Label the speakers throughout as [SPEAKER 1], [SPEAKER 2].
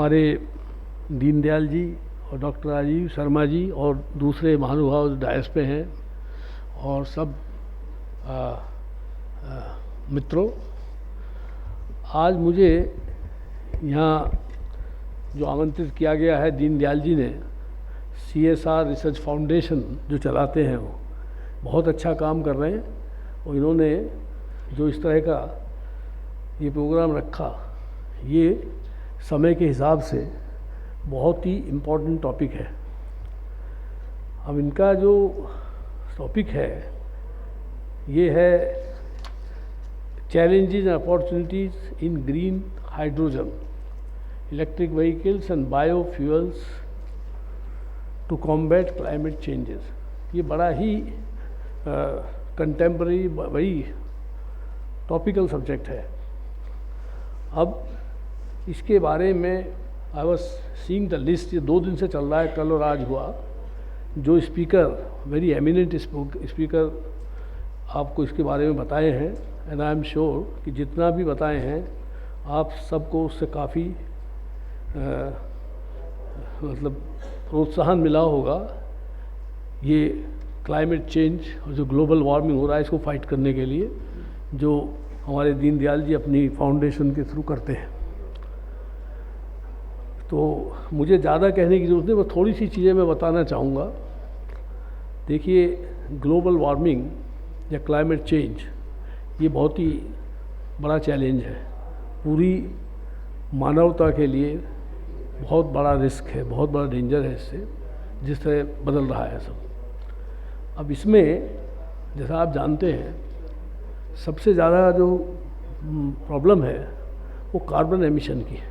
[SPEAKER 1] हमारे दीनदयाल जी और डॉक्टर राजीव शर्मा जी और दूसरे महानुभाव डायस पे हैं और सब मित्रों, आज मुझे यहाँ जो आमंत्रित किया गया है, दीनदयाल जी ने CSR रिसर्च फाउंडेशन जो चलाते हैं वो बहुत अच्छा काम कर रहे हैं और इन्होंने जो इस तरह का ये प्रोग्राम रखा, ये समय के हिसाब से बहुत ही इम्पोर्टेंट टॉपिक है। अब इनका जो टॉपिक है ये है challenges and opportunities in green hydrogen, electric vehicles and biofuels to combat climate changes. ये बड़ा ही कंटेम्पररी, बड़ी टॉपिकल सब्जेक्ट है। अब इसके बारे में I was seeing the list, ये 2 दिन से चल रहा है, कल और आज हुआ। जो स्पीकर, वेरी एमिनेंट स्पीकर आपको इसके बारे में बताए हैं, एंड आई एम श्योर कि जितना भी बताए हैं आप सबको उससे काफ़ी मतलब प्रोत्साहन मिला होगा। ये क्लाइमेट चेंज और जो ग्लोबल वार्मिंग हो रहा है इसको फाइट करने के लिए जो हमारे दीनदयाल जी अपनी फाउंडेशन के थ्रू करते हैं। तो मुझे ज़्यादा कहने की ज़रूरत नहीं, बस थोड़ी सी चीज़ें मैं बताना चाहूँगा। देखिए, ग्लोबल वार्मिंग या क्लाइमेट चेंज ये बहुत ही बड़ा चैलेंज है, पूरी मानवता के लिए बहुत बड़ा रिस्क है, बहुत बड़ा डेंजर है इससे, जिस तरह बदल रहा है सब। अब इसमें जैसा आप जानते हैं सबसे ज़्यादा जो प्रॉब्लम है वो कार्बन एमिशन की है।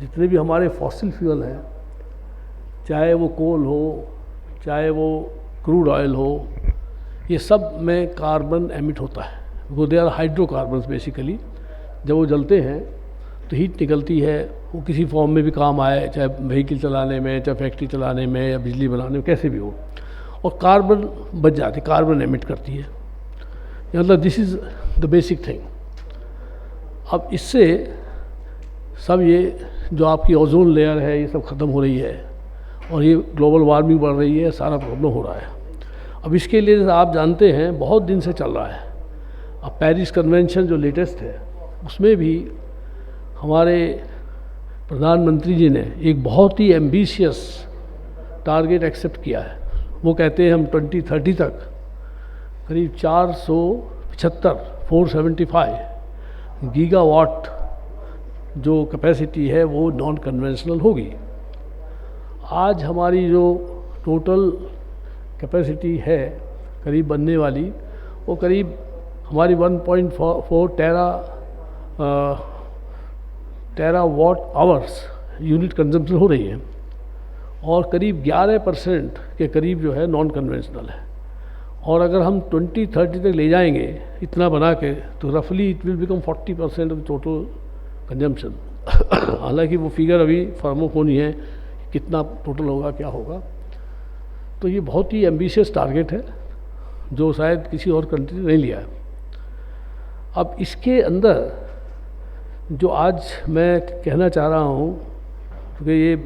[SPEAKER 1] जितने भी हमारे फॉसिल फ्यूल हैं, चाहे वो कोल हो, चाहे वो क्रूड ऑयल हो, ये सब में कार्बन एमिट होता है। वो दे आर हाइड्रोकार्बन्स बेसिकली। जब वो जलते हैं तो हीट निकलती है, वो किसी फॉर्म में भी काम आए, चाहे व्हीकल चलाने में, चाहे फैक्ट्री चलाने में, या बिजली बनाने में, कैसे भी हो, और कार्बन बच जाती, कार्बन एमिट करती है। मतलब this is the basic thing. अब इससे सब ये जो आपकी ओजोन लेयर है ये सब ख़त्म हो रही है और ये ग्लोबल वार्मिंग बढ़ रही है, सारा प्रॉब्लम हो रहा है। अब इसके लिए आप जानते हैं बहुत दिन से चल रहा है। अब पेरिस कन्वेंशन जो लेटेस्ट है उसमें भी हमारे प्रधानमंत्री जी ने एक बहुत ही एम्बिशियस टारगेट एक्सेप्ट किया है। वो कहते हैं हम 2030 तक करीब 475 गीगावाट जो कैपेसिटी है वो नॉन कन्वेंशनल होगी। आज हमारी जो टोटल कैपेसिटी है करीब बनने वाली, वो करीब हमारी 1.4 टेरावाट आवर्स यूनिट कंजम्पशन हो रही है और करीब 11% के करीब जो है नॉन कन्वेंशनल है। और अगर हम 2030 तक ले जाएंगे इतना बना के, तो रफली it will become 40% of total consumption. हालांकि वो फिगर अभी फर्म अप होनी है, कितना टोटल होगा, क्या होगा। तो ये बहुत ही एम्बिशियस टारगेट है जो शायद किसी और कंट्री ने नहीं लिया है। अब इसके अंदर जो आज मैं कहना चाह रहा हूँ, क्योंकि ये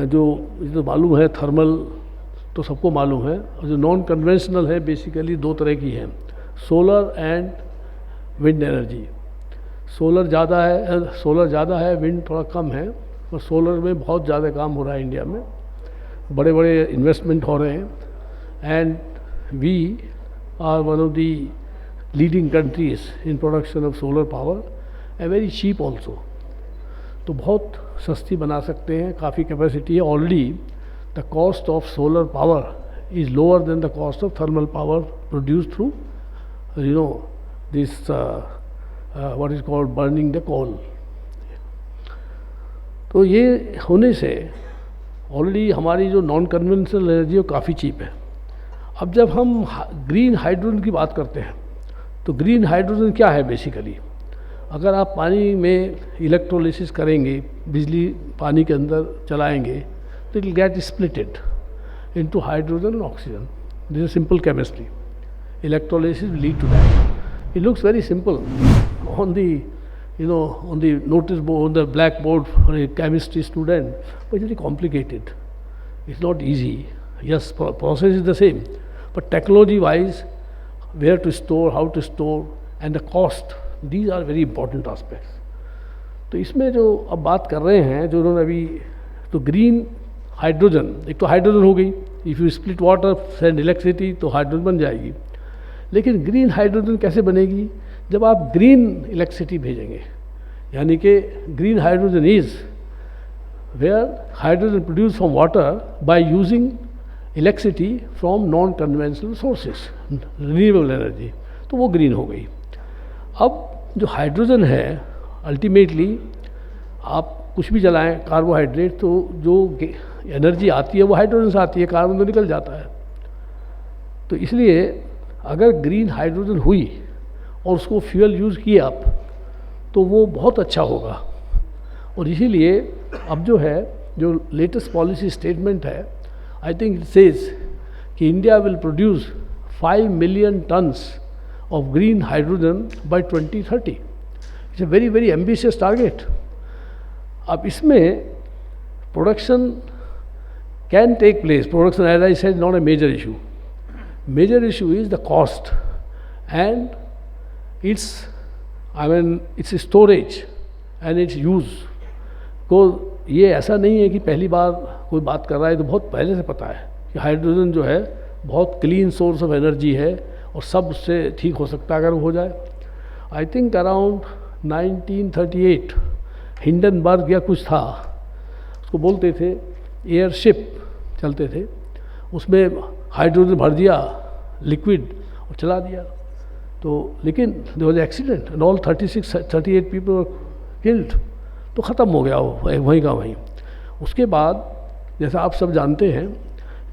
[SPEAKER 1] जो मालूम है थर्मल तो सबको मालूम है, और जो नॉन कन्वेंशनल है बेसिकली 2 तरह की है, solar and wind energy. Solar ज़्यादा है, विंड थोड़ा कम है, और सोलर में बहुत ज़्यादा काम हो रहा है इंडिया में, बड़े बड़े इन्वेस्टमेंट हो रहे हैं, and we are one of the leading countries in production of solar power and very cheap also. तो बहुत सस्ती बना सकते हैं, काफ़ी कैपेसिटी है। Already the cost of solar power is lower than the cost of thermal power produce through this what is called burning the coal। तो ये होने से ऑलरेडी हमारी जो नॉन कन्वेंशनल एनर्जी है वो काफ़ी चीप है। अब जब हम ग्रीन हाइड्रोजन की बात करते हैं तो ग्रीन हाइड्रोजन क्या है बेसिकली? अगर आप पानी में इलेक्ट्रोलिसिस करेंगे, बिजली पानी के अंदर चलाएंगे, तो it will get splitted into hydrogen and oxygen. This is simple chemistry. Electrolysis will lead to that. It looks very simple on the on the notice board, on the blackboard for a chemistry student, but it's very complicated. It's not easy. Yes, process is the same, but technology-wise, where to store, how to store, and the cost, these are very important aspects. तो इसमें जो अब बात कर रहे हैं, जो उन्होंने अभी, तो ग्रीन हाइड्रोजन, एक तो हाइड्रोजन हो गई, if you split water and electricity तो हाइड्रोजन बन जाएगी, लेकिन ग्रीन हाइड्रोजन कैसे बनेगी? जब आप ग्रीन इलेक्ट्रिसिटी भेजेंगे, यानी कि green hydrogen is where hydrogen produce from water by using electricity from non conventional sources, renewable energy, तो वो ग्रीन हो गई। अब जो हाइड्रोजन है, अल्टीमेटली आप कुछ भी जलाएं, कार्बोहाइड्रेट, तो जो एनर्जी आती है वो हाइड्रोजन से आती है, कार्बन तो निकल जाता है। तो इसलिए अगर ग्रीन हाइड्रोजन हुई और उसको फ्यूल यूज़ किया आप, तो वो बहुत अच्छा होगा। और इसीलिए अब जो है, जो लेटेस्ट पॉलिसी स्टेटमेंट है, आई थिंक इट सेज कि India will produce 5 million tons of green hydrogen by 2030। It's a very very ambitious target. अब इसमें production can take place, production as I said not a major issue, major issue is the cost and its storage and its use. तो ये ऐसा नहीं है कि पहली बार कोई बात कर रहा है, तो बहुत पहले से पता है कि हाइड्रोजन जो है बहुत क्लीन सोर्स ऑफ एनर्जी है और सब उससे ठीक हो सकता है अगर वो हो जाए। आई थिंक अराउंड 1938 हिंडनबर्ग या कुछ था, उसको बोलते थे एयरशिप चलते थे, उसमें हाइड्रोजन भर दिया लिक्विड और चला दिया, तो लेकिन there was accident and all 38 people were killed, तो ख़त्म हो गया वो वहीं का वहीं। उसके बाद जैसा आप सब जानते हैं,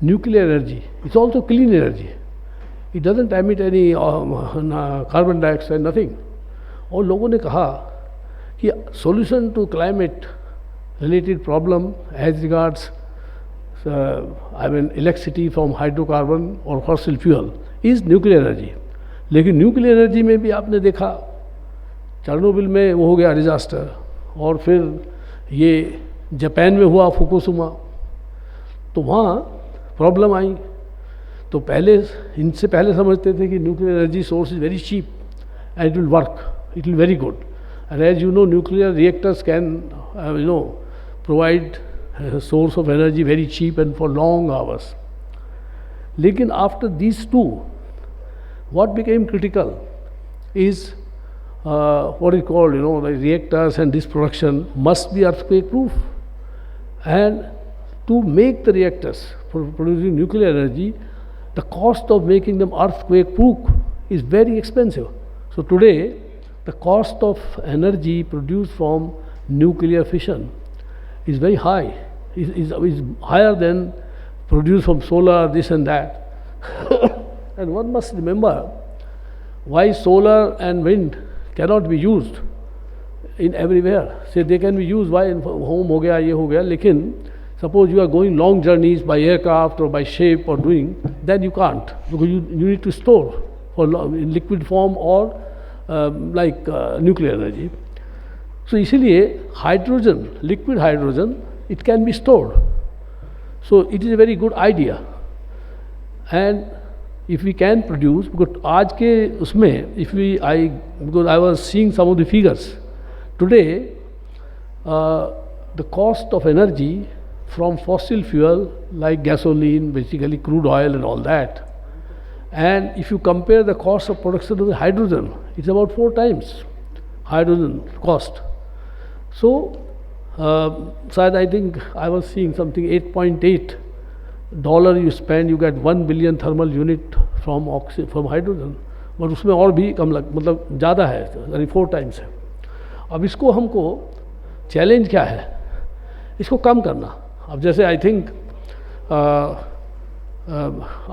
[SPEAKER 1] nuclear energy it's also clean energy, it doesn't emit any carbon dioxide, nothing. और लोगों ने कहा कि solution to climate related problem as regards electricity from hydrocarbon और fossil fuel is nuclear energy. लेकिन न्यूक्लियर एनर्जी में भी आपने देखा, चेरनोबिल में वो हो गया डिजास्टर, और फिर ये जापान में हुआ फुकुशिमा, तो वहाँ प्रॉब्लम आई। तो पहले इनसे पहले समझते थे कि nuclear energy source is very cheap and it will work, it will very good, and as you know nuclear reactors can provide source of energy very cheap and for long hours. Lekin after these two, what became critical is what is called, the reactors, and this production must be earthquake proof. And to make the reactors for producing nuclear energy, the cost of making them earthquake proof is very expensive. So today, the cost of energy produced from nuclear fission is very high, is higher than produced from solar, this and that. And one must remember why solar and wind cannot be used in everywhere. Say they can be used, why in home ho gaya, ye ho gaya, lekin suppose you are going long journeys by aircraft or by ship or doing, then you can't, because you need to store for in liquid form or nuclear energy. So इसीलिए hydrogen, liquid hydrogen, it can be stored, so it is a very good idea. And if we can produce, because आज के उसमें if we because I was seeing some of the figures today, the cost of energy from fossil fuel like gasoline, basically crude oil and all that, and if you compare the cost of production of the hydrogen, it's about 4 times hydrogen cost. So I think I was seeing something $8.8 you spend, you get 1 billion thermal unit from hydrogen, but उसमें और भी कम मतलब ज़्यादा है, यानी 4 times है। अब इसको हमको चैलेंज क्या है, इसको कम करना। अब जैसे I think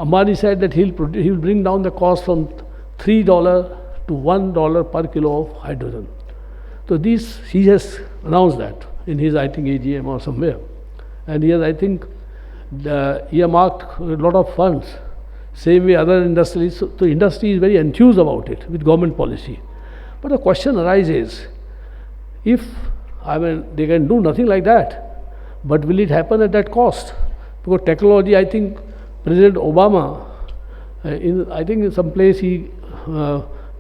[SPEAKER 1] Ambani said that he will bring down the cost from $3 to $1 per kilo of hydrogen. So he has announced that in his, I think, AGM or somewhere, and he has, I think, earmarked a lot of funds. Same way other industries. So industry is very enthused about it with government policy. But the question arises If, I mean, they can do nothing like that, but will it happen at that cost? Because technology, I think President Obama, I think in some place he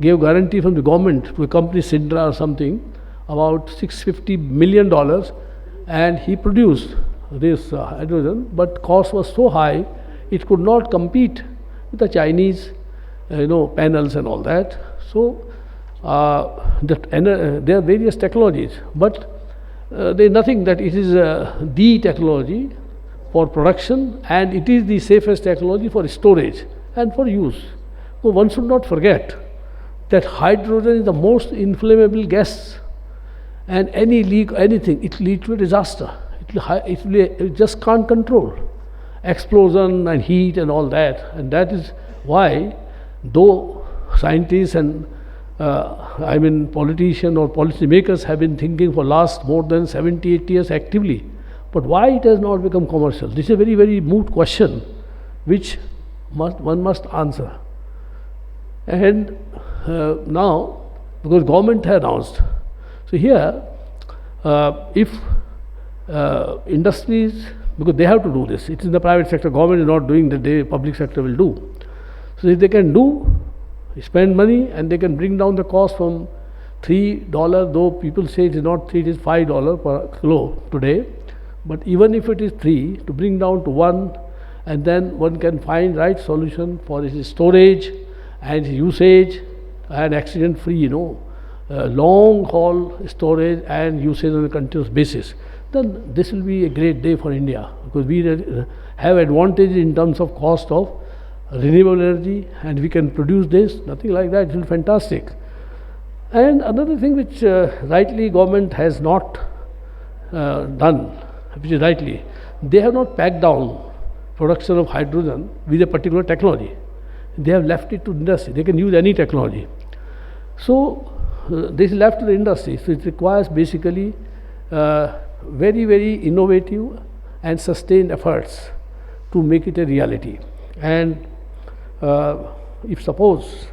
[SPEAKER 1] gave guarantee from the government to a company, Sindra or something, about $650 million, and he produced this hydrogen, but cost was so high, it could not compete with the Chinese, panels and all that. So there are various technologies, but there is nothing that it is the technology for production, and it is the safest technology for storage and for use. So one should not forget that hydrogen is the most inflammable gas, and any leak, anything, it leads to a disaster. It just can't control explosion and heat and all that, and that is why, though scientists and politicians or policymakers have been thinking for last more than 70-80 years actively, but why it has not become commercial? This is a very, very moot question, which one must answer. And now, because government has announced, so here, if industries, because they have to do this, it is in the private sector, government is not doing that, the public sector will do. So if they can spend money, and they can bring down the cost from $3, though people say it is not 3, it is $5 per kilo today, but even if it is 3, to bring down to 1, and then one can find right solution for its storage and usage and accident free, long haul storage and usage on a continuous basis, then this will be a great day for India, because we have advantage in terms of cost of renewable energy, and we can produce this, nothing like that, it will be fantastic. And another thing which rightly government has not done, which is rightly, they have not packed down production of hydrogen with a particular technology. They have left it to industry, they can use any technology. So this is left to the industry, so it requires basically very, very innovative and sustained efforts to make it a reality. And if suppose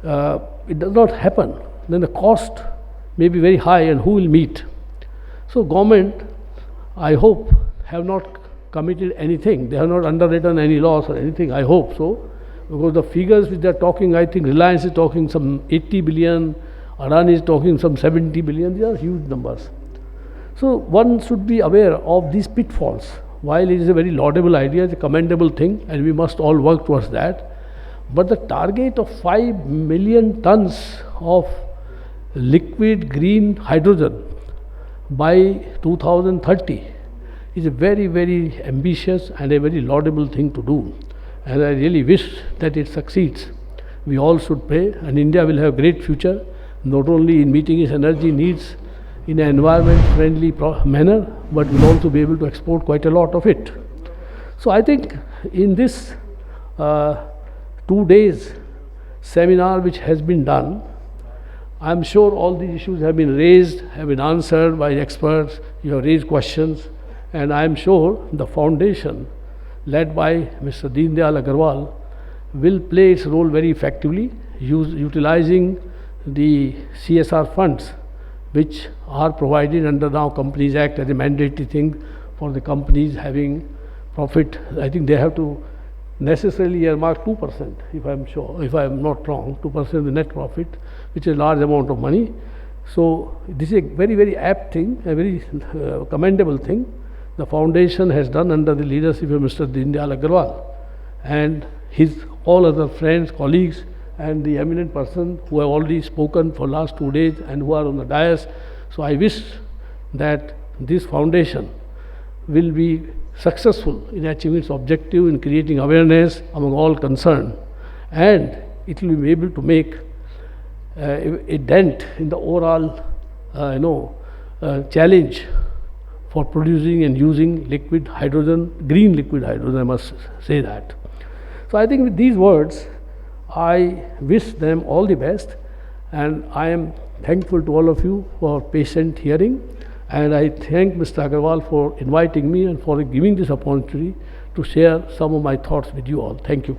[SPEAKER 1] it does not happen, then the cost may be very high, and who will meet? So government, I hope, have not committed anything. They have not underwritten any laws or anything, I hope so, because the figures which they are talking, I think Reliance is talking some 80 billion, Adani is talking some 70 billion, these are huge numbers. So one should be aware of these pitfalls. While it is a very laudable idea, it's a commendable thing, and we must all work towards that, but the target of 5 million tons of liquid green hydrogen by 2030 is a very, very ambitious and a very laudable thing to do, and I really wish that it succeeds. We all should pray, and India will have a great future, not only in meeting its energy needs in an environment-friendly manner, but will also be able to export quite a lot of it. So I think in this 2 days seminar which has been done, I am sure all these issues have been raised, have been answered by experts, you have raised questions, and I am sure the foundation led by Mr. Deendayal Agarwal will play its role very effectively, utilizing the CSR funds which are provided under now Companies Act as a mandatory thing for the companies having profit. I think they have to necessarily earmark 2%, if I am not wrong, 2% of the net profit, which is a large amount of money. So this is a very, very apt thing, a very commendable thing the foundation has done under the leadership of Mr. Deendayal Agarwal and his all other friends, colleagues, and the eminent person who have already spoken for last 2 days and who are on the dais. So I wish that this foundation will be successful in achieving its objective in creating awareness among all concerned, and it will be able to make a dent in the overall challenge for producing and using liquid hydrogen, green liquid hydrogen, I must say that. So I think with these words, I wish them all the best, and I am thankful to all of you for patient hearing, and I thank Mr. Agarwal for inviting me and for giving this opportunity to share some of my thoughts with you all. Thank you.